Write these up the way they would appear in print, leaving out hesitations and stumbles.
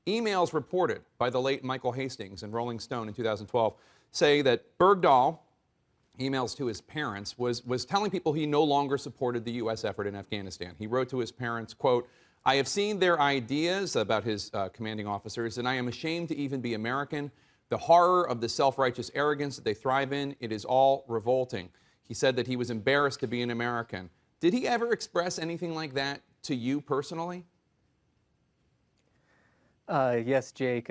Emails reported by the late Michael Hastings in Rolling Stone in 2012 say that Bergdahl, emails to his parents, was telling people he no longer supported the U.S. effort in Afghanistan. He wrote to his parents, quote, "I have seen their ideas about his commanding officers, and I am ashamed to even be American. The horror of the self-righteous arrogance that they thrive in, it is all revolting." He said that he was embarrassed to be an American. Did he ever express anything like that to you personally? Yes, Jake.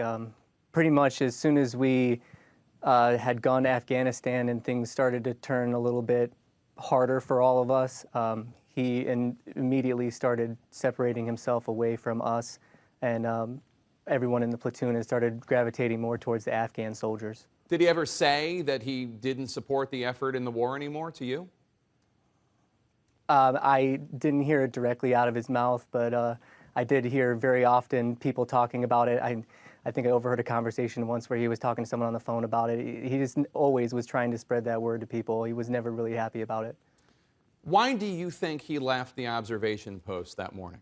Pretty much as soon as we had gone to Afghanistan and things started to turn a little bit harder for all of us, immediately started separating himself away from us, and everyone in the platoon has started gravitating more towards the Afghan soldiers. Did he ever say that he didn't support the effort in the war anymore to you? I didn't hear it directly out of his mouth, but I did hear very often people talking about it. I think I overheard a conversation once where he was talking to someone on the phone about it. He just always was trying to spread that word to people. He was never really happy about it. Why do you think he left the observation post that morning?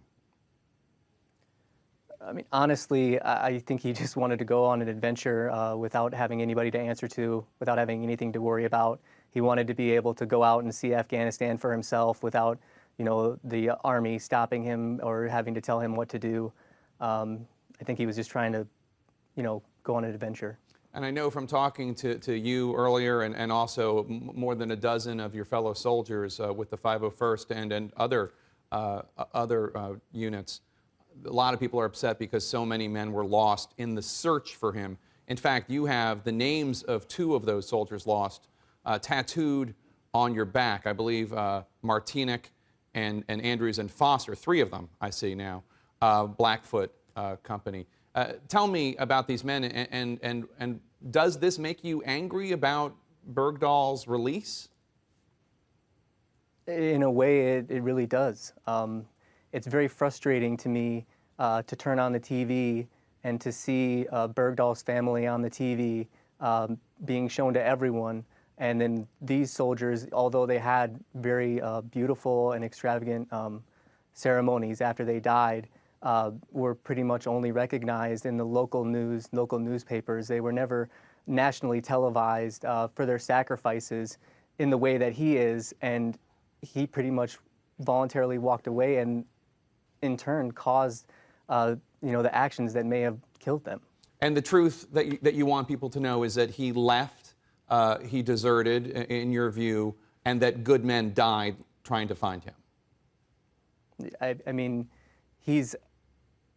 I mean, honestly, I think he just wanted to go on an adventure without having anybody to answer to, without having anything to worry about. He wanted to be able to go out and see Afghanistan for himself without, the army stopping him or having to tell him what to do. I think he was just trying to, go on an adventure. And I know from talking to you earlier and also more than a dozen of your fellow soldiers with the 501st and other units, a lot of people are upset because so many men were lost in the search for him. In fact, you have the names of two of those soldiers lost tattooed on your back. I believe Martinic and Andrews and Foster, three of them I see now, Blackfoot Company. Tell me about these men, and does this make you angry about Bergdahl's release? In a way, it really does. It's very frustrating to me to turn on the TV and to see Bergdahl's family on the TV being shown to everyone. And then these soldiers, although they had very beautiful and extravagant ceremonies after they died, were pretty much only recognized in the local news, local newspapers. They were never nationally televised for their sacrifices in the way that he is. And he pretty much voluntarily walked away and in turn caused the actions that may have killed them. And the truth that you want people to know is that he left, he deserted, in your view, and that good men died trying to find him. I mean, he's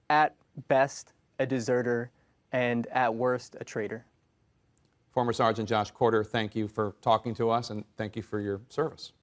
at best a deserter and at worst a traitor. Former Sergeant Josh Corder, thank you for talking to us and thank you for your service.